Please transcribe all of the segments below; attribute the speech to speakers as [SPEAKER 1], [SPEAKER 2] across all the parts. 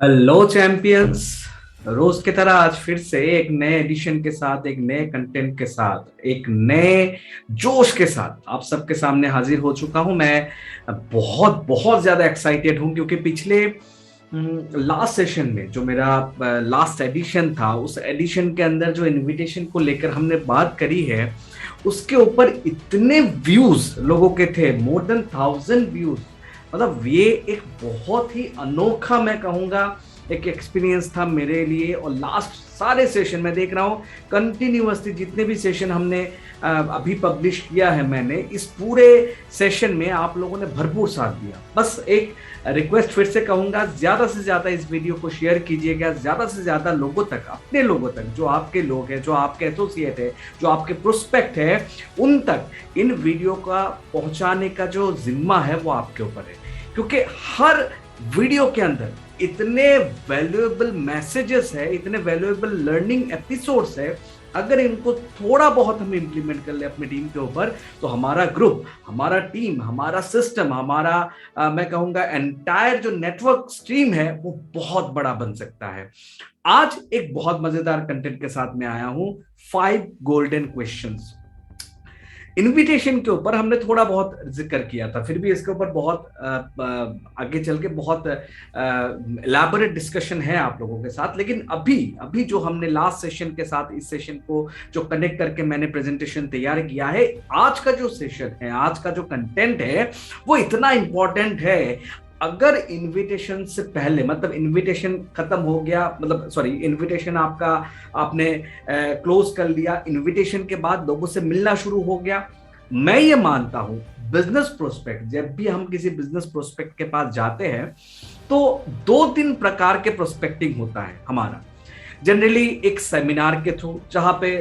[SPEAKER 1] Hello champions. रोज की तरह आज फिर से एक नए एडिशन के साथ, एक नए कंटेंट के साथ, एक नए जोश के साथ आप सबके सामने हाजिर हो चुका हूं। मैं बहुत बहुत ज्यादा एक्साइटेड हूं क्योंकि पिछले लास्ट सेशन में जो मेरा लास्ट एडिशन था, उस एडिशन के अंदर जो इनविटेशन को लेकर हमने बात करी है, उसके ऊपर इतने व्यूज लोगों के थे, मोर देन 1000 व्यूज। मतलब ये एक बहुत ही अनोखा, मैं कहूंगा, एक एक्सपीरियंस था मेरे लिए। और लास्ट सारे सेशन में देख रहा हूं कंटिन्यूअसली, जितने भी सेशन हमने अभी पब्लिश किया है, मैंने इस पूरे सेशन में आप लोगों ने भरपूर साथ दिया। बस एक रिक्वेस्ट फिर से कहूंगा, ज्यादा से ज्यादा इस वीडियो को शेयर कीजिएगा, ज्यादा से ज्यादा लोगों तक, अपने लोगों तक, जो आपके लोग हैं, जो आपके एसोसिएट है, जो आपके प्रोस्पेक्ट है, उन तक इन वीडियो का पहुंचाने का जो जिम्मा है वो आपके ऊपर है। क्योंकि हर वीडियो के अंदर इतने वैल्यूएबल मैसेजेस है, इतने वैल्यूएबल लर्निंग एपिसोड्स है, अगर इनको थोड़ा बहुत हम इंप्लीमेंट कर ले अपनी टीम के ऊपर, तो हमारा ग्रुप, हमारा टीम, हमारा सिस्टम, हमारा मैं कहूंगा एंटायर जो नेटवर्क स्ट्रीम है, वो बहुत बड़ा बन सकता है। आज एक बहुत मजेदार कंटेंट के साथ में आया हूं, 5 गोल्डन क्वेश्चंस। इनविटेशन के ऊपर हमने थोड़ा बहुत जिक्र किया था, फिर भी इसके ऊपर बहुत आगे चल के बहुत एलैबोरेट डिस्कशन है आप लोगों के साथ। लेकिन अभी अभी जो हमने लास्ट सेशन के साथ इस सेशन को जो कनेक्ट करके मैंने प्रेजेंटेशन तैयार किया है, आज का जो सेशन है, आज का जो कंटेंट है, वो इतना इंपॉर्टेंट है। अगर इनविटेशन से पहले, मतलब इनविटेशन खत्म हो गया, मतलब सॉरी, इनविटेशन आपका आपने क्लोज कर लिया, इनविटेशन के बाद लोगों से मिलना शुरू हो गया, मैं ये मानता हूं बिजनेस प्रोस्पेक्ट, जब भी हम किसी बिजनेस प्रोस्पेक्ट के पास जाते हैं, तो 2-3 प्रकार के प्रोस्पेक्टिंग होता है हमारा। जनरली एक सेमिनार के थ्रू, जहां पे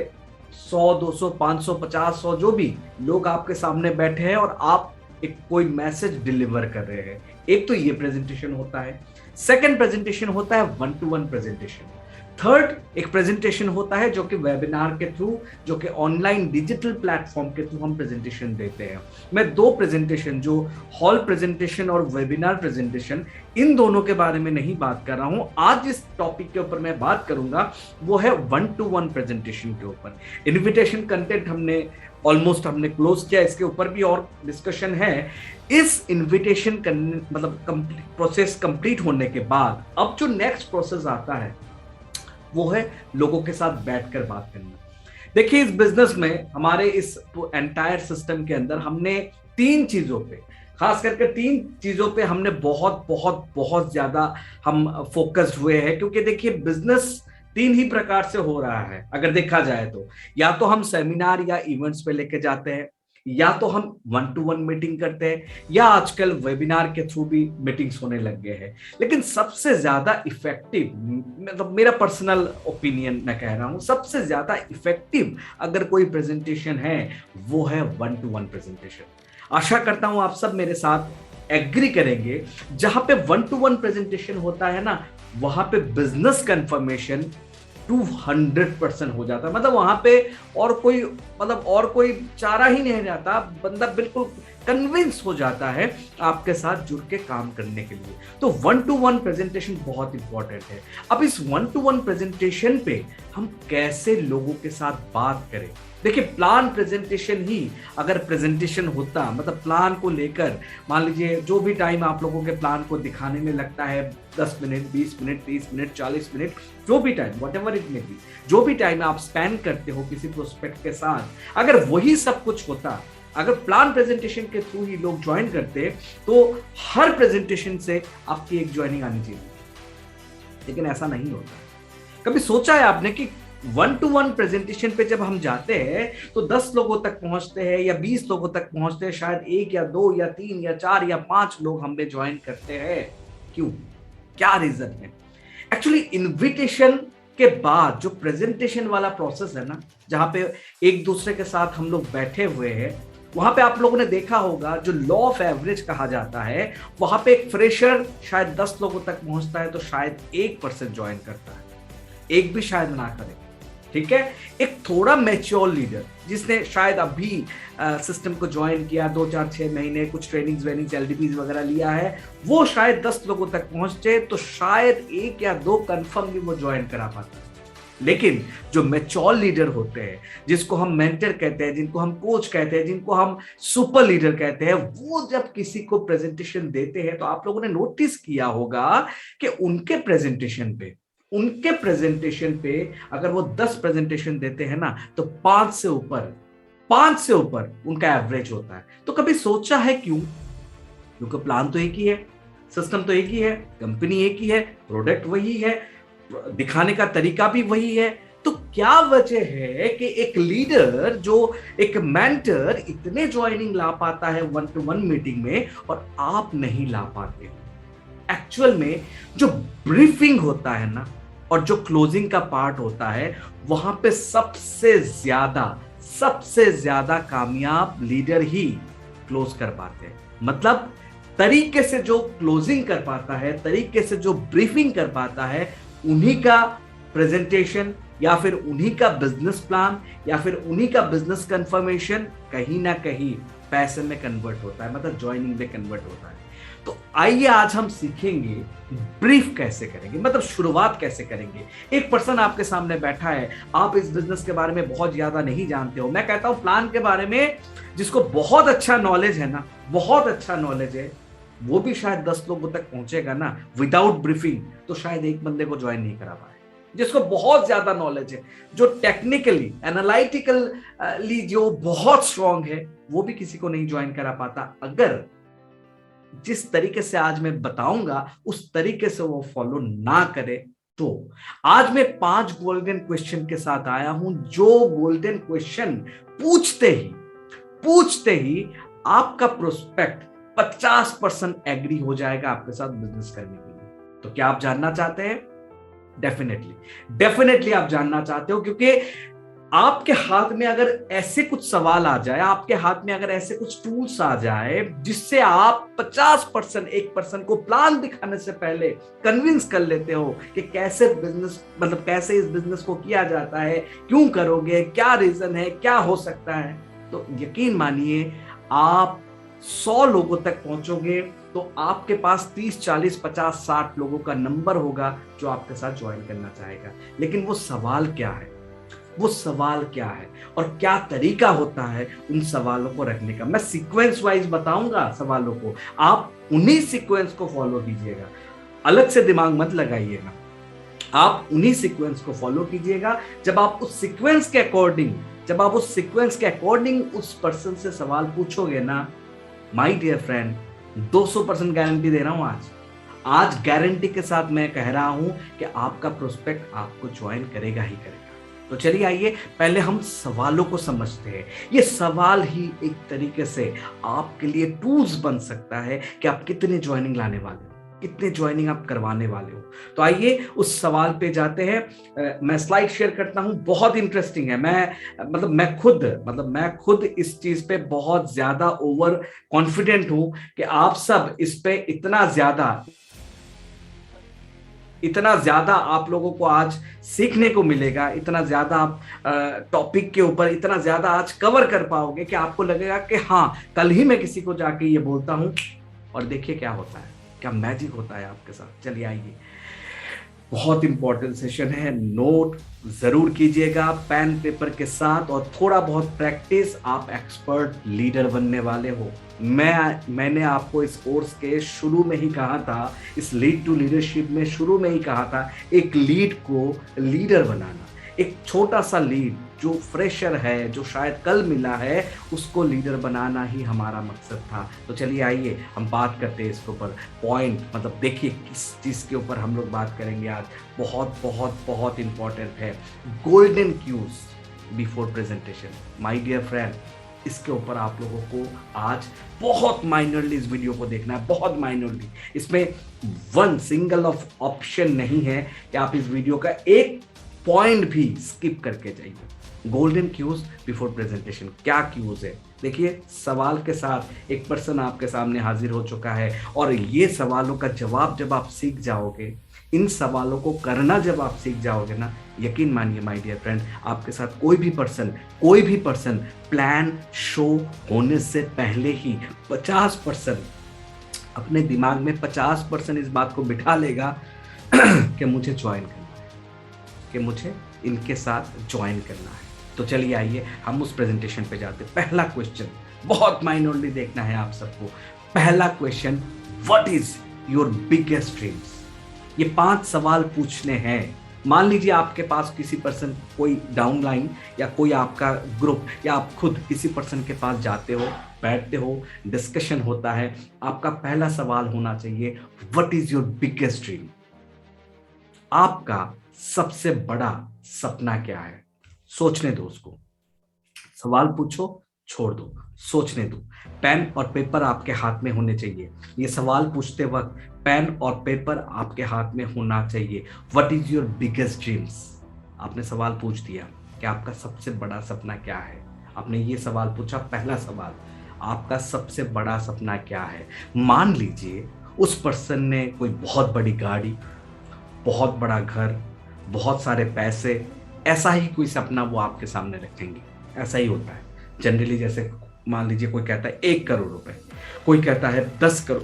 [SPEAKER 1] 100, 200, 500, 50, 100 जो भी लोग आपके सामने बैठे हैं और आप एक कोई मैसेज डिलीवर कर रहे हैं, एक तो ये प्रेजेंटेशन होता है। सेकंड प्रेजेंटेशन होता है 1-to-1 प्रेजेंटेशन। थर्ड एक प्रेजेंटेशन होता है जो कि वेबिनार के थ्रू, जो कि ऑनलाइन डिजिटल प्लेटफॉर्म के थ्रू हम प्रेजेंटेशन देते हैं। मैं 2 प्रेजेंटेशन, जो हॉल प्रेजेंटेशन और वेबिनार प्रेजेंटेशन, इन दोनों के बारे में नहीं बात कर रहा हूं। आज जिस टॉपिक के ऊपर मैं बात करूंगा वो है 1-to-1 प्रेजेंटेशन के ऊपर। इनविटेशन कंटेंट हमने ऑलमोस्ट हमने क्लोज किया, इसके ऊपर भी और डिस्कशन है। इस इनविटेशन मतलब प्रोसेस कंप्लीट होने के बाद अब जो नेक्स्ट प्रोसेस आता है वो है लोगों के साथ बैठकर बात करना। देखिए, इस बिजनेस में, हमारे इस एंटायर सिस्टम के अंदर, हमने 3 चीजों पे, खास करके 3 चीजों पे हमने बहुत बहुत बहुत ज्यादा हम फोकस्ड हुए हैं। क्योंकि देखिए, बिजनेस 3 ही प्रकार से हो रहा है अगर देखा जाए तो। या तो हम सेमिनार या इवेंट्स पे लेके जाते हैं, या तो हम 1-to-1 मीटिंग करते हैं, या आजकल वेबिनार के थ्रू भी मीटिंग्स होने लग गए हैं। लेकिन सबसे ज्यादा इफेक्टिव, मतलब मेरा पर्सनल ओपिनियन मैं कह रहा हूं, सबसे ज्यादा इफेक्टिव अगर कोई प्रेजेंटेशन है, वो है 1-to-1 प्रेजेंटेशन। आशा करता हूं आप सब मेरे साथ एग्री करेंगे। जहां पे 1-to-1 प्रेजेंटेशन होता है ना, वहां पे बिजनेस कंफर्मेशन 200% हो जाता है। मतलब वहां पे और कोई, मतलब और कोई चारा ही नहीं रहता, बंदा बिल्कुल कन्विंस हो जाता है आपके साथ जुड़ के काम करने के लिए। तो 1-to-1 प्रेजेंटेशन बहुत इंपॉर्टेंट है। अब इस 1-to-1 प्रेजेंटेशन पे हम कैसे लोगों के साथ बात करें? देखिए, प्लान प्रेजेंटेशन ही अगर प्रेजेंटेशन होता, मतलब प्लान को लेकर, मान लीजिए जो भी टाइम आप लोगों के प्लान को दिखाने में लगता है, 10 मिनट, 20 मिनट, 30 मिनट, 40 मिनट, जो भी time, whatever it may be, जो भी टाइम आप स्पेंड करते हो किसी प्रोस्पेक्ट के साथ, अगर वही सब कुछ होता, अगर प्लान प्रेजेंटेशन के थ्रू ही लोग ज्वाइन करते, तो हर प्रेजेंटेशन से आपकी एक ज्वाइनिंग आनी चाहिए। लेकिन ऐसा नहीं होता। कभी सोचा है आपने कि 1-to-1 प्रेजेंटेशन पे जब हम जाते हैं तो 10 लोगों तक पहुंचते हैं या 20 लोगों तक पहुंचते हैं, शायद 1 या 2 या 3 या 4 या 5 लोग हमें ज्वाइन करते हैं? क्यों? क्या रीजन है? एक्चुअली इनविटेशन के बाद जो प्रेजेंटेशन वाला प्रोसेस है ना, जहां पे एक दूसरे के साथ हम लोग बैठे हुए हैं, वहां पे आप लोगों ने देखा होगा जो लॉ ऑफ एवरेज कहा जाता है, वहां पे एक फ्रेशर शायद 10 लोगों तक पहुंचता है तो शायद 1% ज्वाइन करता है, एक भी शायद ना करे। ठीक है। एक थोड़ा मैच्योर लीडर जिसने शायद अभी सिस्टम को ज्वाइन किया, 2 4 6 महीने कुछ ट्रेनिंग्स वेनिंग्स एलडीपीज वगैरह लिया है, वो शायद 10 लोगों तक पहुंचे तो शायद 1 या 2 कंफर्म भी वो ज्वाइन करा पाता है। लेकिन जो मैच्योर लीडर होते हैं, जिसको हम मेंटर कहते हैं, जिनको हम कोच कहते हैं, जिनको हम सुपर लीडर कहते हैं, वो जब किसी को प्रेजेंटेशन देते हैं तो आप लोगों ने नोटिस किया होगा कि उनके प्रेजेंटेशन पे अगर वो 10 प्रेजेंटेशन देते हैं ना तो 5 से ऊपर उनका एवरेज होता है। तो कभी सोचा है क्यों? क्योंकि प्लान तो एक ही है, सिस्टम तो एक ही है, कंपनी एक ही है, प्रोडक्ट वही है, दिखाने का तरीका भी वही है। तो क्या वजह है कि एक लीडर, जो एक मेंटर इतने ज्वाइनिंग ला पाता है 1-to-1 मीटिंग में और आप नहीं ला पाते हो? एक्चुअल में जो ब्रीफिंग होता है ना और जो क्लोजिंग का पार्ट होता है, वहां पे सबसे ज्यादा कामयाब लीडर ही क्लोज कर पाते हैं। मतलब तरीके से जो क्लोजिंग कर पाता है, तरीके से जो ब्रीफिंग कर पाता है, उन्हीं का प्रेजेंटेशन या फिर उन्हीं का बिजनेस प्लान या फिर उन्हीं का बिजनेस कंफर्मेशन कहीं ना कहीं पैसे में कन्वर्ट होता है, मतलब ज्वाइनिंग में कन्वर्ट होता है। तो आइए आज हम सीखेंगे ब्रीफ कैसे करेंगे, मतलब शुरुआत कैसे करेंगे। एक पर्सन आपके सामने बैठा है, आप इस बिजनेस के बारे में बहुत ज्यादा नहीं जानते हो, मैं कहता हूं प्लान के बारे में जिसको बहुत अच्छा नॉलेज है ना, बहुत अच्छा नॉलेज है, वो भी शायद 10 लोगों तक पहुंचेगा ना विदाउट ब्रीफिंग, तो शायद एक बंदे को ज्वाइन नहीं करा पाए। जिसको बहुत ज्यादा नॉलेज है, जो टेक्निकली एनालिटिकली जो बहुत स्ट्रांग है, वो भी किसी को नहीं ज्वाइन करा पाता अगर जिस तरीके से आज मैं बताऊंगा उस तरीके से वो फॉलो ना करे। तो आज मैं 5 गोल्डन क्वेश्चन के साथ आया हूं, जो गोल्डन क्वेश्चन पूछते ही आपका प्रोस्पेक्ट 50% एग्री हो जाएगा आपके साथ बिजनेस करने के लिए। तो क्या आप जानना चाहते हैं? डेफिनेटली आप जानना चाहते हो, क्योंकि आपके हाथ में अगर ऐसे कुछ सवाल आ जाए, आपके हाथ में अगर ऐसे कुछ टूल्स आ जाए जिससे आप 50% एक पर्सन को प्लान दिखाने से पहले कन्विंस कर लेते हो कि कैसे बिजनेस, मतलब कैसे इस बिजनेस को किया जाता है, क्यों करोगे, क्या रीजन है, क्या हो सकता है, तो यकीन मानिए आप 100 लोगों तक पहुंचोगे तो आपके पास 30 40 50 60 लोगों का नंबर होगा जो आपके साथ ज्वाइन करना चाहेगा। लेकिन वो सवाल क्या है और क्या तरीका होता है उन सवालों को रखने का, मैं सीक्वेंस वाइज बताऊंगा सवालों को, आप उन्हीं सीक्वेंस को फॉलो कीजिएगा, अलग से दिमाग मत लगाइएगा, आप उन्हीं सीक्वेंस को फॉलो कीजिएगा। जब आप उस सीक्वेंस के अकॉर्डिंग उस पर्सन से सवाल पूछोगे ना, माय डियर फ्रेंड, 200% गारंटी दे रहा हूं, आज गारंटी के साथ मैं कह रहा हूं कि आपका प्रोस्पेक्ट आपको ज्वाइन करेगा ही करेगा। तो चलिए आइए पहले हम सवालों को समझते हैं। ये सवाल ही एक तरीके से आपके लिए टूल्स बन सकता है कि आप कितने ज्वाइनिंग लाने वाले हो, कितने ज्वाइनिंग आप करवाने वाले हो। तो आइए उस सवाल पे जाते हैं। मैं स्लाइड शेयर करता हूं, बहुत इंटरेस्टिंग है। मैं खुद इस चीज पे बहुत ज्यादा ओवर कॉन्फिडेंट हूं कि आप सब इस पे इतना ज्यादा आप लोगों को आज सीखने को मिलेगा, इतना ज्यादा आप टॉपिक के ऊपर इतना ज्यादा आज कवर कर पाओगे कि आपको लगेगा कि हाँ, कल ही मैं किसी को जाके ये बोलता हूं और देखिए क्या होता है, क्या मैजिक होता है आपके साथ। चलिए आइए, बहुत इंपॉर्टेंट सेशन है, नोट जरूर कीजिएगा पेन पेपर के साथ और थोड़ा बहुत प्रैक्टिस, आप एक्सपर्ट लीडर बनने वाले हो। मैंने आपको इस कोर्स के शुरू में ही कहा था, इस लीड टू लीडरशिप में शुरू में ही कहा था, एक लीड को लीडर बनाना, एक छोटा सा लीड जो फ्रेशर है, जो शायद कल मिला है, उसको लीडर बनाना ही हमारा मकसद था। तो चलिए आइए हम बात करते हैं इसके ऊपर, पॉइंट, मतलब देखिए किस चीज़ के ऊपर हम लोग बात करेंगे आज, बहुत बहुत बहुत इंपॉर्टेंट है, golden cues before presentation. My dear friend, इसके ऊपर आप लोगों को आज बहुत माइनरली इस वीडियो को देखना है, बहुत माइनरली। इसमें वन सिंगल ऑफ ऑप्शन नहीं है कि आप इस वीडियो का एक पॉइंट भी स्किप करके जाइए। गोल्डन क्यूज बिफोर प्रेजेंटेशन, क्या क्यूज है? देखिए, सवाल के साथ एक पर्सन आपके सामने हाजिर हो चुका है और ये सवालों का जवाब जब आप सीख जाओगे, इन सवालों को करना जब आप सीख जाओगे ना, यकीन मानिए माय डियर फ्रेंड, आपके साथ कोई भी पर्सन प्लान शो होने से पहले ही 50% अपने दिमाग में 50% इस बात को बिठा लेगा कि मुझे ज्वाइन करना है, कि मुझे इनके साथ ज्वाइन करना है। तो चलिए आइए हम उस प्रेजेंटेशन पे जाते हैं। पहला क्वेश्चन बहुत माइनरली देखना है आप सबको। पहला question, what is your biggest dreams? ये 5 सवाल पूछने हैं। मान लीजिए आपके पास किसी पर्सन, कोई डाउनलाइन या कोई आपका ग्रुप या आप खुद किसी पर्सन के पास जाते हो, बैठते हो, डिस्कशन होता है, आपका पहला सवाल होना चाहिए, what is your biggest dream? आपका सबसे बड़ा सपना क्या है? सोचने दो उसको। सवाल पूछो, छोड़ दो, सोचने दो। पेन और पेपर आपके हाथ में होने चाहिए। ये सवाल पूछते वक्त पेन और पेपर आपके हाथ में होना चाहिए। What is your biggest dreams? आपने सवाल पूछ दिया कि आपका सबसे बड़ा सपना क्या है। आपने ये सवाल पूछा, पहला सवाल, आपका सबसे बड़ा सपना क्या है? मान लीजिए उस पर्सन ने कोई बहुत बड़ी गाड़ी, बहुत बड़ा घर, बहुत सारे पैसे, ऐसा ही कोई सपना वो आपके सामने रखेंगे। ऐसा ही होता है जनरली। जैसे मान लीजिए कोई कहता है 1 करोड़ रुपए, कोई कहता है 10 करोड़,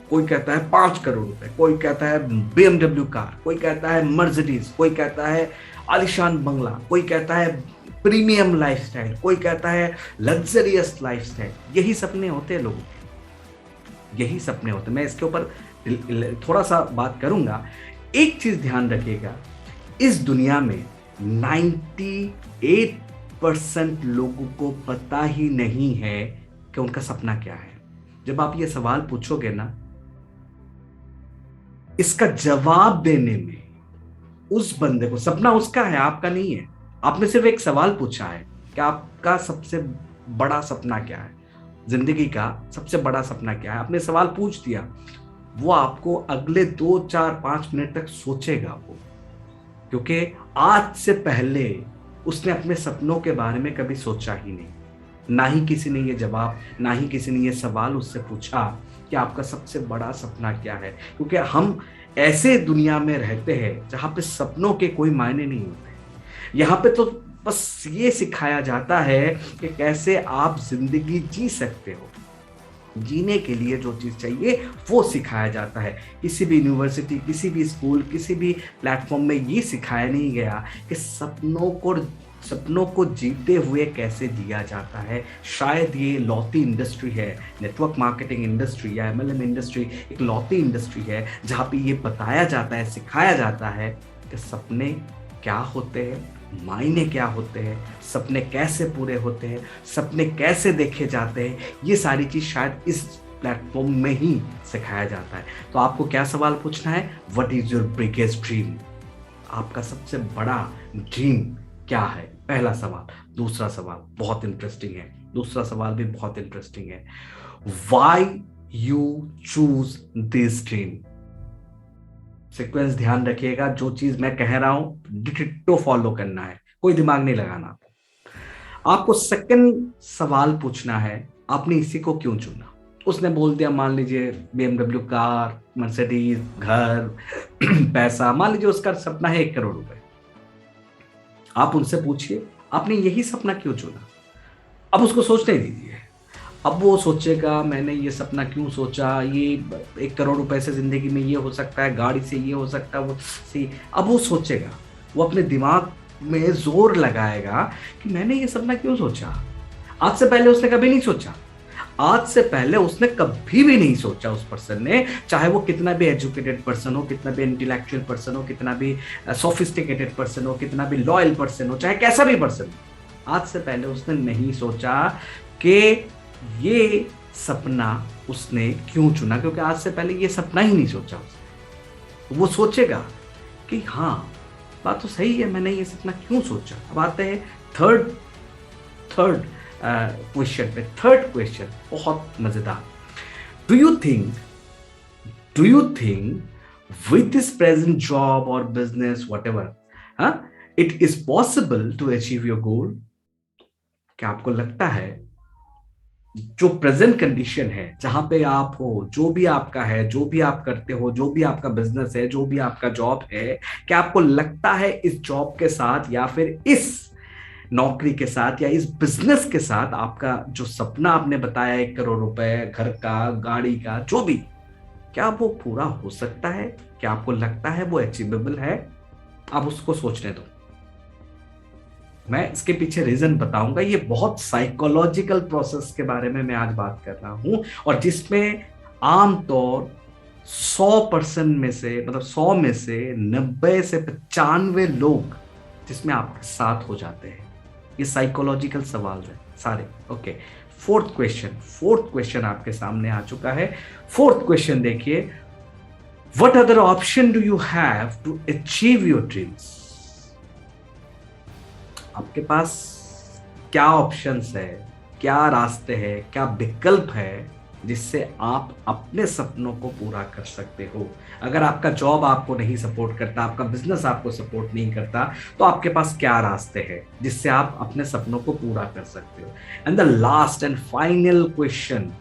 [SPEAKER 1] कोई कहता है 5 करोड़ रुपए, कोई कहता है BMW कार, कोई कहता है मर्सिडीज, कोई कहता है आलिशान बंगला, कोई कहता है प्रीमियम लाइफस्टाइल, कोई कहता है लग्जरियस लाइफस्टाइल। यही सपने होते हैं लोगों के, यही सपने होते हैं। मैं इसके ऊपर थोड़ा सा बात करूंगा। एक चीज ध्यान रखिएगा, इस दुनिया में 98% लोगों को पता ही नहीं है कि उनका सपना क्या है। जब आप ये सवाल पूछोगे ना, इसका जवाब देने में उस बंदे को, सपना उसका है, आपका नहीं है। आपने सिर्फ एक सवाल पूछा है कि आपका सबसे बड़ा सपना क्या है, जिंदगी का सबसे बड़ा सपना क्या है। आपने सवाल पूछ दिया, वो आपको अगले 2, 4, 5 मिनट तक सोचेगा वो, क्योंकि आज से पहले उसने अपने सपनों के बारे में कभी सोचा ही नहीं। ना ही किसी ने ये जवाब, ना ही किसी ने ये सवाल उससे पूछा कि आपका सबसे बड़ा सपना क्या है। क्योंकि हम ऐसे दुनिया में रहते हैं जहां पे सपनों के कोई मायने नहीं होते। यहाँ पे तो बस ये सिखाया जाता है कि कैसे आप जिंदगी जी सकते हो। जीने के लिए जो चीज चाहिए वो सिखाया जाता है। किसी भी यूनिवर्सिटी, किसी भी स्कूल, किसी भी प्लेटफॉर्म में ये सिखाया नहीं गया कि सपनों को जीते हुए कैसे जिया जाता है। शायद ये लौती इंडस्ट्री है, नेटवर्क मार्केटिंग इंडस्ट्री या MLM इंडस्ट्री एक लौती इंडस्ट्री है जहाँ पे ये बताया जाता है, सिखाया जाता है कि सपने क्या होते हैं, मायने क्या होते हैं, सपने कैसे पूरे होते हैं, सपने कैसे देखे जाते हैं। ये सारी चीज शायद इस प्लेटफॉर्म में ही सिखाया जाता है। तो आपको क्या सवाल पूछना है? What is your biggest dream? आपका सबसे बड़ा ड्रीम क्या है? पहला सवाल। दूसरा सवाल बहुत इंटरेस्टिंग है, दूसरा सवाल भी बहुत इंटरेस्टिंग है। Why you choose this dream? Sequence ध्यान रखिएगा, जो चीज मैं कह रहा हूं डिट्टो फॉलो करना है, कोई दिमाग नहीं लगाना। आपको सेकंड सवाल पूछना है, आपने इसी को क्यों चुना? उसने बोल दिया, मान लीजिए BMW कार, मर्सिडीज, घर, पैसा, मान लीजिए उसका सपना है 1 करोड़ रुपए। आप उनसे पूछिए आपने यही सपना क्यों चुना। अब उसको सोचने दीजिए। अब वो सोचेगा मैंने ये सपना क्यों सोचा, ये 1 करोड़ रुपए से जिंदगी में ये हो सकता है, गाड़ी से ये हो सकता है, वो सी। अब वो सोचेगा, वो अपने दिमाग में जोर लगाएगा कि मैंने ये सपना क्यों सोचा। आज से पहले उसने कभी नहीं सोचा। आज से पहले उसने कभी भी नहीं सोचा उस पर्सन ने, चाहे वो कितना भी एजुकेटेड पर्सन हो, कितना भी इंटेलेक्चुअल पर्सन हो, कितना भी सोफिस्टिकेटेड पर्सन हो, कितना भी लॉयल पर्सन हो, चाहे कैसा भी पर्सन हो, आज से पहले उसने नहीं सोचा कि ये सपना उसने क्यों चुना, क्योंकि आज से पहले ये सपना ही नहीं सोचा उसने। वो सोचेगा कि हाँ बात तो सही है, मैंने ये सपना क्यों सोचा। अब आते हैं थर्ड क्वेश्चन पे। थर्ड क्वेश्चन बहुत मजेदार। Do you think with this present job or business whatever, it is possible to achieve your goal? क्या आपको लगता है जो प्रेजेंट कंडीशन है, जहां पे आप हो, जो भी आपका है, जो भी आप करते हो, जो भी आपका बिजनेस है, जो भी आपका जॉब है, क्या आपको लगता है इस जॉब के साथ या फिर इस नौकरी के साथ या इस बिजनेस के साथ आपका जो सपना आपने बताया 1 करोड़ रुपए, घर का, गाड़ी का, जो भी, क्या वो पूरा हो सकता है? क्या आपको लगता है वो अचीवेबल है? आप उसको सोचने दो। मैं इसके पीछे रीजन बताऊंगा। ये बहुत साइकोलॉजिकल प्रोसेस के बारे में मैं आज बात कर रहा हूं, और जिसमें आमतौर 100% में से, मतलब 100 में से 90 से 95 लोग जिसमें आपके साथ हो जाते हैं। ये साइकोलॉजिकल सवाल है सारे। ओके, फोर्थ क्वेश्चन आपके सामने आ चुका है। फोर्थ क्वेश्चन देखिए, what other option do you have to achieve your dreams? आपके पास क्या ऑप्शंस है, क्या रास्ते हैं, क्या विकल्प है जिससे आप अपने सपनों को पूरा कर सकते हो? अगर आपका जॉब आपको नहीं सपोर्ट करता, आपका बिजनेस आपको सपोर्ट नहीं करता, तो आपके पास क्या रास्ते हैं जिससे आप अपने सपनों को पूरा कर सकते हो? And the last and final question,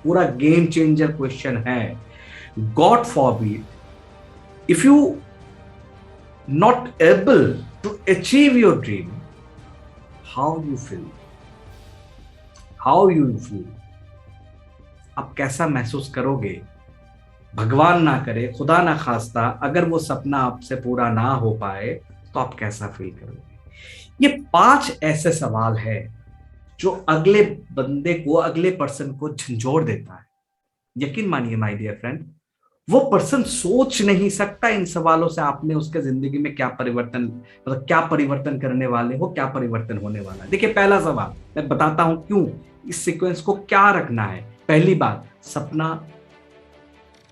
[SPEAKER 1] पूरा गेम चेंजर क्वेश्चन है, God forbid, if you not able to achieve your dream, how you feel? how you feel? आप कैसा महसूस करोगे? भगवान ना करे, खुदा ना खास्ता, अगर वो सपना आपसे पूरा ना हो पाए तो आप कैसा फील करोगे? ये 5 ऐसे सवाल है जो अगले बंदे को, अगले पर्सन को झंझोड़ देता है। यकीन मानिए माय डियर फ्रेंड, वो पर्सन सोच नहीं सकता इन सवालों से आपने उसके जिंदगी में क्या परिवर्तन, मतलब क्या परिवर्तन करने वाले हो, क्या परिवर्तन होने वाला है। देखिए, पहला सवाल मैं बताता हूं क्यों इस सीक्वेंस को क्या रखना है। पहली बात, सपना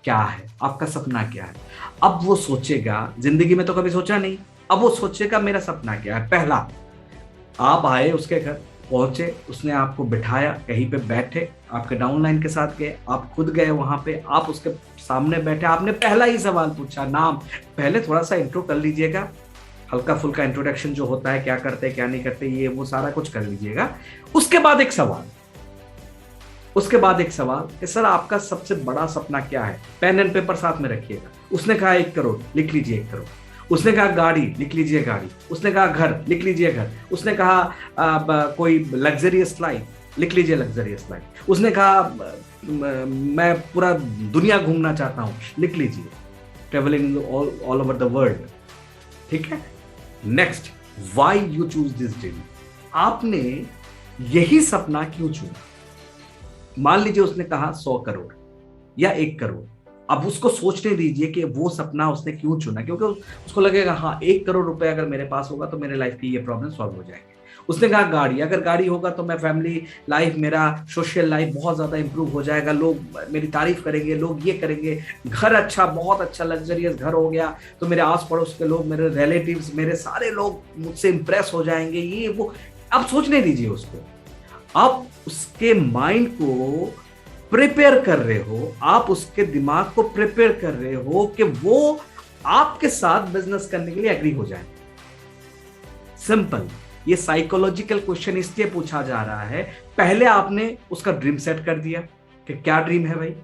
[SPEAKER 1] क्या है? आपका सपना क्या है? अब वो सोचेगा, जिंदगी में तो कभी सोचा नहीं, अब वो सोचेगा मेरा सपना क्या है। पहला, आप आए उसके घर, पहुंचे, उसने आपको बिठाया, कहीं पे बैठे, आपके डाउनलाइन के साथ गए, आप खुद गए वहां पे, आप उसके सामने बैठे, आपने पहला ही सवाल पूछा, नाम। पहले थोड़ा सा इंट्रो कर लीजिएगा, हल्का फुल्का इंट्रोडक्शन जो होता है, क्या करते हैं क्या नहीं करते, ये वो सारा कुछ कर लीजिएगा। उसके बाद एक सवाल, कि सर आपका सबसे बड़ा सपना क्या है? पेन एंड पेपर साथ में रखिएगा। उसने कहा 1 करोड़, लिख लीजिए 1 करोड़। उसने कहा गाड़ी, लिख लीजिए गाड़ी। उसने कहा घर, लिख लीजिए घर। उसने कहा कोई लग्जरियस लाइफ, लिख लीजिए लग्जरियस लाइफ। उसने कहा मैं पूरा दुनिया घूमना चाहता हूं, लिख लीजिए travelling all over the world. ठीक है, next, why you choose this dream? आपने यही सपना क्यों चुना? मान लीजिए उसने कहा 100 करोड़ या 1 करोड़। अब उसको सोचने दीजिए कि वो सपना उसने क्यों चुना, क्योंकि उसको लगेगा हाँ 1 करोड़ रुपए अगर मेरे पास होगा तो मेरे लाइफ की ये प्रॉब्लम सॉल्व हो जाएगी। उसने कहा गाड़ी, अगर गाड़ी होगा तो मैं फैमिली लाइफ, मेरा सोशल लाइफ बहुत ज्यादा इंप्रूव हो जाएगा, लोग मेरी तारीफ करेंगे, लोग ये करेंगे। घर अच्छा, बहुत अच्छा लग्जरियस घर हो गया तो मेरे आस पड़ोस के लोग, मेरे रिलेटिव्स, मेरे सारे लोग मुझसे इंप्रेस हो जाएंगे, ये वो। अब सोचने दीजिए उसको, आप उसके माइंड को प्रिपेयर कर रहे हो, आप उसके दिमाग को प्रिपेयर कर रहे हो कि वो आपके साथ बिजनेस करने के लिए एग्री हो जाए। सिंपल। ये साइकोलॉजिकल क्वेश्चन इसलिए पूछा जा रहा है, पहले आपने उसका ड्रीम सेट कर दिया कि क्या ड्रीम है भाई।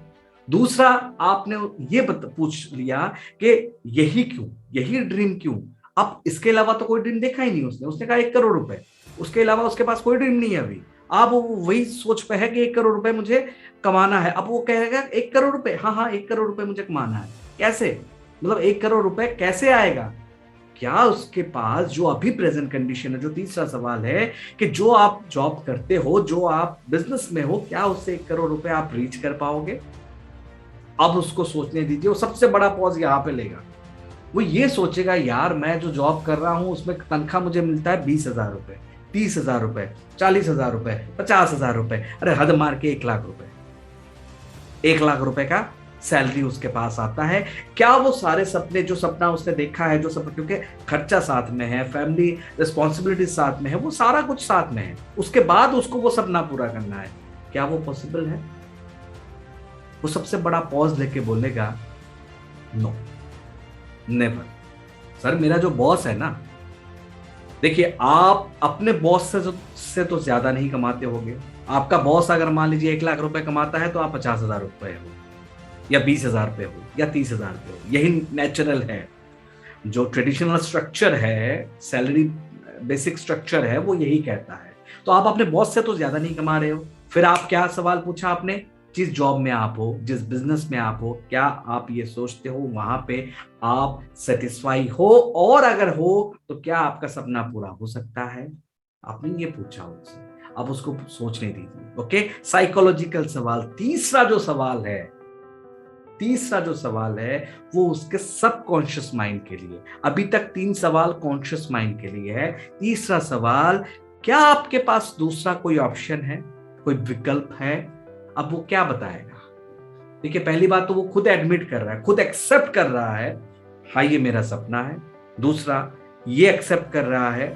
[SPEAKER 1] दूसरा, आपने ये पूछ लिया कि यही क्यों, यही ड्रीम क्यों। अब इसके अलावा तो कोई ड्रीम देखा ही नहीं उसने कहा 1 करोड़ रुपए, उसके अलावा उसके पास कोई ड्रीम नहीं है अभी। आप वही सोच पे है कि 1 करोड़ रुपए मुझे कमाना है। अब वो कहेगा 1 करोड़ रुपए, हाँ 1 करोड़ रुपए मुझे कमाना है। कैसे, मतलब 1 करोड़ रुपए कैसे आएगा? क्या उसके पास जो अभी प्रेजेंट कंडीशन है, जो तीसरा सवाल है कि जो आप जॉब करते हो, जो आप बिजनेस में हो, क्या उससे 1 करोड़ रुपए आप रीच कर पाओगे? अब उसको सोचने दीजिए। वो सबसे बड़ा पॉज यहाँ पे लेगा। वो ये सोचेगा यार मैं जो जॉब कर रहा हूं उसमें तनख्वाह मुझे मिलता है 20,000 रुपए, 30,000 रुपए, 40,000 रुपए, 50,000 रुपए, अरे हद मार के 1 लाख रुपए, 1 लाख रुपए का सैलरी उसके पास आता है। क्या वो सारे सपने, जो सपना उसने देखा है, जो सपना, क्योंकि खर्चा साथ में है, फैमिली रिस्पॉन्सिबिलिटी साथ में है, वो सारा कुछ साथ में है, उसके बाद उसको वो सपना पूरा करना है, क्या वो पॉसिबल है? वो सबसे बड़ा पॉज लेके बोलेगा नो, नेवर। सर मेरा जो बॉस है ना, देखिए आप अपने बॉस से तो ज्यादा नहीं कमाते होगे, आपका बॉस अगर मान लीजिए 1 लाख रुपए कमाता है तो आप 50,000 रुपए हो, या 20,000 पे हो, या 30,000 पे हो। यही नेचुरल है। जो ट्रेडिशनल स्ट्रक्चर है, सैलरी बेसिक स्ट्रक्चर है, वो यही कहता है। तो आप अपने बॉस से तो ज्यादा नहीं कमा रहे हो। फिर आप क्या सवाल पूछा आपने, जिस जॉब में आप हो, जिस बिजनेस में आप हो, क्या आप ये सोचते हो वहां पे आप सेटिस्फाई हो, और अगर हो तो क्या आपका सपना पूरा हो सकता है? आपने ये पूछा उससे, अब उसको सोचने दीजिए। ओके, साइकोलॉजिकल सवाल। तीसरा जो सवाल है वो उसके सबकॉन्शियस माइंड के लिए। अभी तक 3 सवाल कॉन्शियस माइंड के लिए है। तीसरा सवाल, क्या आपके पास दूसरा कोई ऑप्शन है, कोई विकल्प है? अब वो क्या बताएगा? देखिए, पहली बात तो वो खुद एडमिट कर रहा है, खुद एक्सेप्ट कर रहा है, हाँ ये मेरा सपना है। दूसरा, ये एक्सेप्ट कर रहा है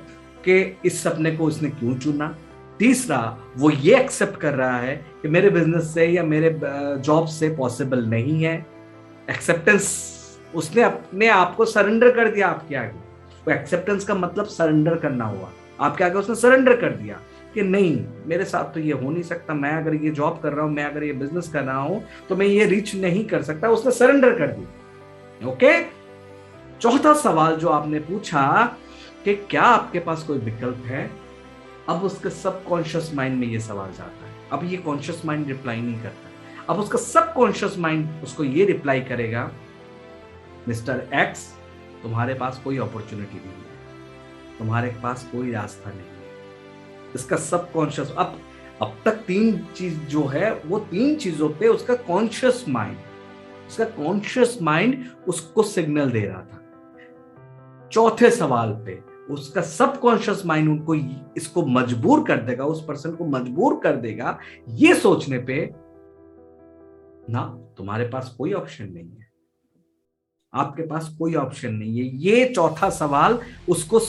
[SPEAKER 1] कि इस सपने को उसने क्यों चुना। तीसरा, वो ये एक्सेप्ट कर रहा है कि मेरे बिजनेस से या मेरे जॉब से पॉसिबल नहीं है। एक्सेप्टेंस, उसने अपने आप को सरेंडर कर दिया आपके आगे। वो एक्सेप्टेंस का मतलब सरेंडर करना हुआ। आपके आगे उसने सरेंडर कर दिया कि नहीं, मेरे साथ तो ये हो नहीं सकता, मैं अगर ये जॉब कर रहा हूं, मैं अगर ये बिजनेस कर रहा हूं तो मैं ये रीच नहीं कर सकता। उसने सरेंडर कर दिया। ओके, चौथा सवाल जो आपने पूछा कि क्या आपके पास कोई विकल्प है, अब उसके सबकॉन्शियस माइंड में ये सवाल जाता है। अब ये कॉन्शियस माइंड रिप्लाई नहीं करता। अब उसका सबकॉन्शियस माइंड उसको ये रिप्लाई करेगा, मिस्टर एक्स, तुम्हारे पास कोई अपॉर्चुनिटी नहीं है, तुम्हारे पास कोई रास्ता नहीं है। इसका सबकॉन्शियस, अब तक 3 चीज जो है वो 3 चीजों पे उसका कॉन्शियस माइंड उसको सिग्नल दे रहा था। चौथे सवाल पे उसका सबकॉन्शियस माइंड उनको इसको मजबूर कर देगा, उस पर्सन को मजबूर कर देगा ये सोचने पे, ना तुम्हारे पास कोई ऑप्शन नहीं है, आपके पास कोई ऑप्शन नहीं है। ये चौथा सवाल उसको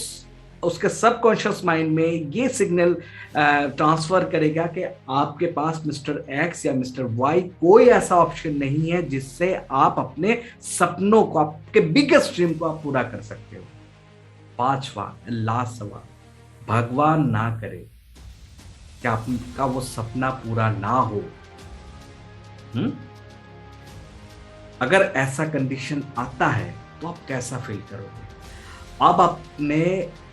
[SPEAKER 1] उसके सबकॉन्शियस माइंड में ये सिग्नल ट्रांसफर करेगा कि आपके पास मिस्टर एक्स या मिस्टर वाई कोई ऐसा ऑप्शन नहीं है जिससे आप अपने सपनों को, आपके बिगेस्ट ड्रीम को आप पूरा कर सकते हो। 5वां लास्ट सवाल, भगवान ना करे कि आपका वो सपना पूरा ना हो। अगर ऐसा कंडीशन आता है तो आप कैसा फील करोगे? अब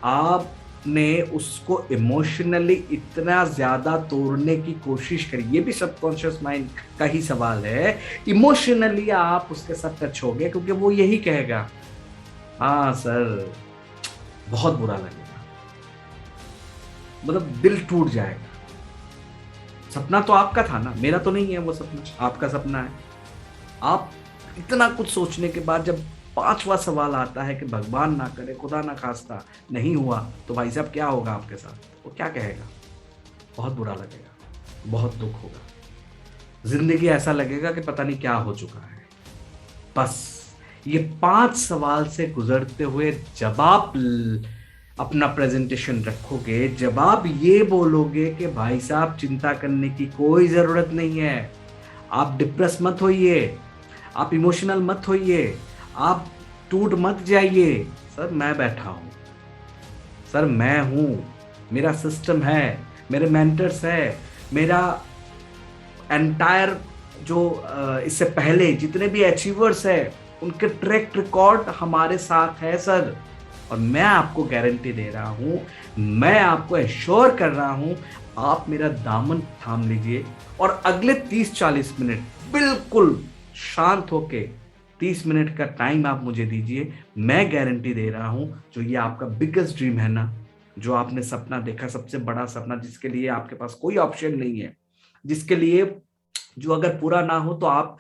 [SPEAKER 1] आपने उसको इमोशनली इतना ज्यादा तोड़ने की कोशिश करी। ये भी सबकॉन्शियस माइंड का ही सवाल है। इमोशनली आप उसके साथ टच हो गए, क्योंकि वो यही कहेगा, हाँ सर, बहुत बुरा लगेगा, मतलब दिल टूट जाएगा। सपना तो आपका था ना, मेरा तो नहीं है वो सपना, आपका सपना है। आप इतना कुछ सोचने के बाद जब 5वां सवाल आता है कि भगवान ना करे, खुदा ना खास्ता नहीं हुआ, तो भाई साहब क्या होगा आपके साथ? वो क्या कहेगा? बहुत बुरा लगेगा, बहुत दुख होगा, जिंदगी ऐसा लगेगा कि पता नहीं क्या हो चुका है। बस ये 5 सवाल से गुजरते हुए जब आप अपना प्रेजेंटेशन रखोगे, जब आप ये बोलोगे कि भाई साहब चिंता करने की कोई जरूरत नहीं है, आप डिप्रेस मत होइए, आप इमोशनल मत होइए, आप टूट मत जाइए, सर मैं बैठा हूं, सर मैं हूं, मेरा सिस्टम है, मेरे मेंटर्स है, मेरा एंटायर जो इससे पहले जितने भी अचीवर्स है उनके ट्रैक रिकॉर्ड हमारे साथ है सर। और मैं आपको गारंटी दे रहा हूं, मैं आपको एश्योर कर रहा हूं, आप मेरा दामन थाम लीजिए और अगले 30-40 मिनट बिल्कुल शांत होके 30 मिनट का टाइम आप मुझे दीजिए। मैं गारंटी दे रहा हूं, जो ये आपका बिगेस्ट ड्रीम है ना, जो आपने सपना देखा, सबसे बड़ा सपना, जिसके लिए आपके पास कोई ऑप्शन नहीं है, जिसके लिए जो अगर पूरा ना हो तो आप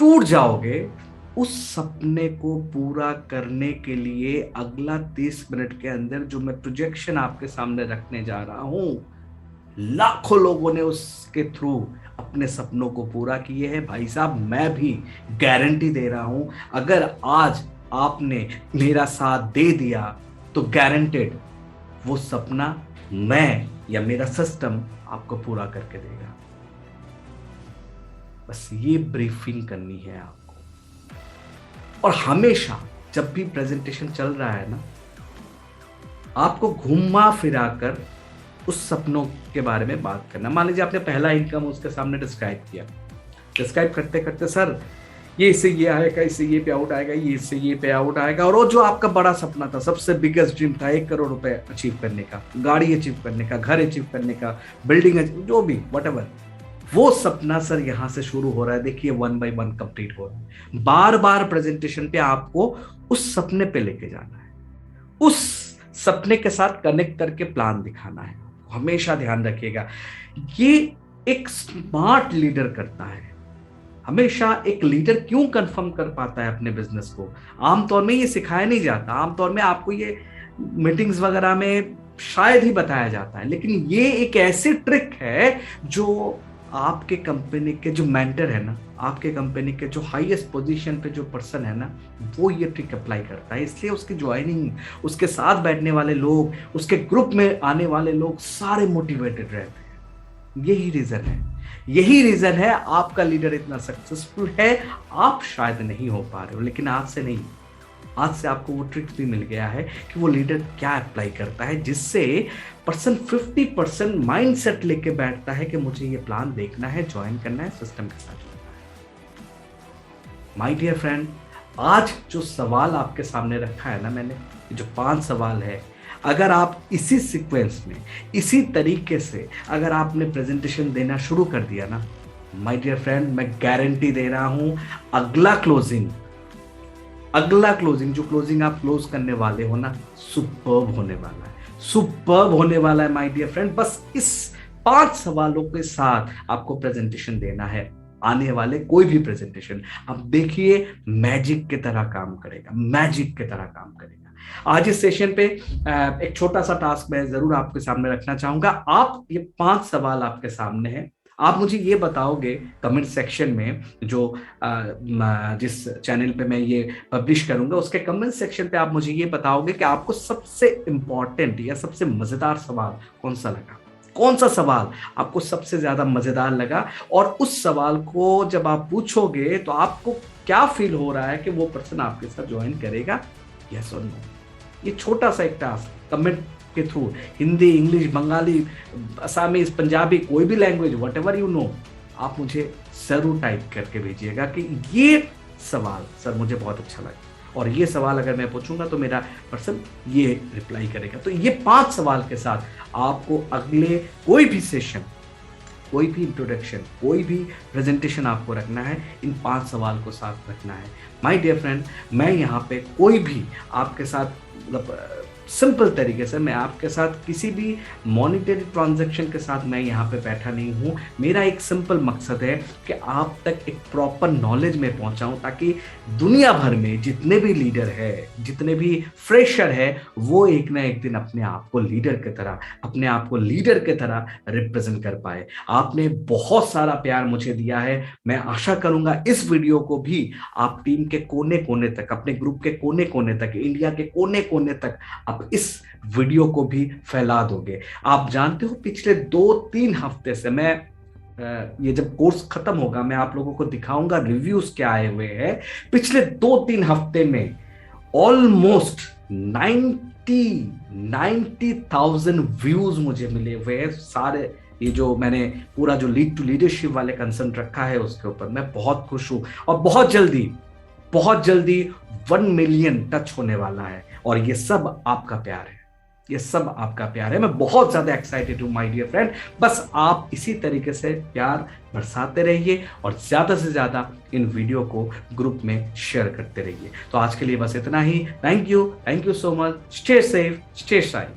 [SPEAKER 1] टूट जाओगे, उस सपने को पूरा करने के लिए अगला 30 मिनट के अंदर जो मैं प्रोजेक्शन आपके सामने रखने जा रहा हूं, लाखों लोगों ने उसके थ्रू अपने सपनों को पूरा किए हैं। भाई साहब, मैं भी गारंटी दे रहा हूं, अगर आज आपने मेरा साथ दे दिया तो गारंटेड वो सपना मैं या मेरा सिस्टम आपको पूरा करके देगा। बस ये ब्रीफिंग करनी है आपको। और हमेशा जब भी प्रेजेंटेशन चल रहा है ना, आपको घुमा फिरा कर उस सपनों के बारे में बात करना। मान लीजिए आपने पहला इनकम उसके सामने डिस्क्राइब किया, डिस्क्राइब करते करते सर ये इससे ये आएगा, इससे ये पे आउट आएगा, ये इससे ये पे आउट आएगा, और वो जो आपका बड़ा सपना था, सबसे बिगेस्ट ड्रीम था 1 करोड़ रुपए अचीव करने का, गाड़ी अचीव करने का, घर अचीव करने का, बिल्डिंग जो भी व्हाटएवर, वो सपना सर यहां से शुरू हो रहा है। देखिए 1 बाय 1 कंप्लीट हो रहा है। बार बार प्रेजेंटेशन पे आपको उस सपने पे लेके जाना है, उस सपने के साथ कनेक्ट करके प्लान दिखाना है। हमेशा ध्यान रखिएगा, ये एक स्मार्ट लीडर करता है। हमेशा एक लीडर क्यों कंफर्म कर पाता है अपने बिजनेस को? आमतौर में ये सिखाया नहीं जाता, आमतौर में आपको ये मीटिंग्स वगैरह में शायद ही बताया जाता है, लेकिन ये एक ऐसी ट्रिक है जो आपके कंपनी के जो मेंटर है ना, आपके कंपनी के जो हाईएस्ट पोजीशन पे जो पर्सन है ना, वो ये ट्रिक अप्लाई करता है। इसलिए उसकी ज्वाइनिंग, उसके साथ बैठने वाले लोग, उसके ग्रुप में आने वाले लोग सारे मोटिवेटेड रहते हैं। यही रीजन है, यही रीजन है आपका लीडर इतना सक्सेसफुल है। आप शायद नहीं हो पा रहे हो, लेकिन आज से नहीं, आज से आपको वो ट्रिक्स भी मिल गया है कि वो लीडर क्या अप्लाई करता है, जिससे पर्सन 50% माइंडसेट लेके बैठता है कि मुझे ये प्लान देखना है, ज्वाइन करना है, सिस्टम के साथ जुड़ना है। माय डियर फ्रेंड, आज जो सवाल आपके सामने रखा है ना मैंने, जो 5 सवाल है, अगर आप इसी सीक्वेंस में, इसी तरीके से अगर आपने प्रेजेंटेशन देना शुरू कर दिया ना, माय डियर फ्रेंड, मैं गारंटी दे रहा हूं अगला क्लोजिंग जो क्लोजिंग आप क्लोज करने वाले हो ना, सुपर्ब होने वाला है, सुपर्ब होने वाला है माय डियर फ्रेंड। बस इस 5 सवालों के साथ आपको प्रेजेंटेशन देना है। आने वाले कोई भी प्रेजेंटेशन आप देखिए मैजिक की तरह काम करेगा, मैजिक की तरह काम करेगा। आज इस सेशन पे एक छोटा सा टास्क मैं जरूर आपके सामने रखना चाहूंगा। आप ये 5 सवाल आपके सामने हैं, आप मुझे ये बताओगे कमेंट सेक्शन में, जो जिस चैनल पे मैं ये पब्लिश करूंगा उसके कमेंट सेक्शन पे आप मुझे ये बताओगे कि आपको सबसे इंपॉर्टेंट या सबसे मजेदार सवाल कौन सा लगा, कौन सा सवाल आपको सबसे ज्यादा मजेदार लगा, और उस सवाल को जब आप पूछोगे तो आपको क्या फील हो रहा है कि वो पर्सन आपके साथ ज्वाइन करेगा, यस और नो। ये छोटा सा एक टास्क कमेंट के through, Hindi, English, Bengali, Assamese, Punjabi, कोई भी लैंग्वेज, व्हाटएवर यू नो, आप मुझे जरूर टाइप करके भेजिएगा कि ये सवाल सर मुझे बहुत अच्छा लगा, और ये सवाल अगर मैं पूछूंगा तो मेरा पर्सन ये रिप्लाई करेगा। तो ये 5 सवाल के साथ आपको अगले कोई भी सेशन, कोई भी इंट्रोडक्शन, कोई भी प्रेजेंटेशन आपको रखना है, इन 5 सवाल को साथ रखना है। माय डियर फ्रेंड, मैं यहाँ पे कोई भी आपके साथ मतलब सिंपल तरीके से मैं आपके साथ किसी भी मॉनिटरी ट्रांजैक्शन के साथ मैं यहाँ पे बैठा नहीं हूँ। मेरा एक सिंपल मकसद है कि आप तक एक प्रॉपर नॉलेज में पहुँचाऊँ, ताकि दुनिया भर में जितने भी लीडर है, जितने भी फ्रेशर है, वो एक ना एक दिन अपने आप को लीडर की तरह, अपने आप को लीडर की तरह रिप्रेजेंट कर पाए। आपने बहुत सारा प्यार मुझे दिया है, मैं आशा करूंगा इस वीडियो को भी आप टीम के कोने कोने तक, अपने ग्रुप के कोने कोने तक, इंडिया के कोने कोने तक आप इस वीडियो को भी फैला दोगे। आप जानते हो पिछले 2-3 हफ्ते से मैं ये जब कोर्स खत्म होगा मैं आप लोगों को दिखाऊंगा रिव्यूज क्या आए हुए हैं। पिछले 2-3 हफ्ते में ऑलमोस्ट 90,000 व्यूज मुझे मिले हुए हैं। सारे ये जो मैंने पूरा जो लीड टू लीडरशिप वाले कंसर्न रखा है उसके ऊपर मैं बहुत खुश हूं, और बहुत जल्दी 1 मिलियन टच होने वाला है, और ये सब आपका प्यार है, ये सब आपका प्यार है। मैं बहुत ज्यादा एक्साइटेड हूं माय डियर फ्रेंड। बस आप इसी तरीके से प्यार बरसाते रहिए और ज्यादा से ज्यादा इन वीडियो को ग्रुप में शेयर करते रहिए। तो आज के लिए बस इतना ही। Thank you so much. Stay safe, stay shine.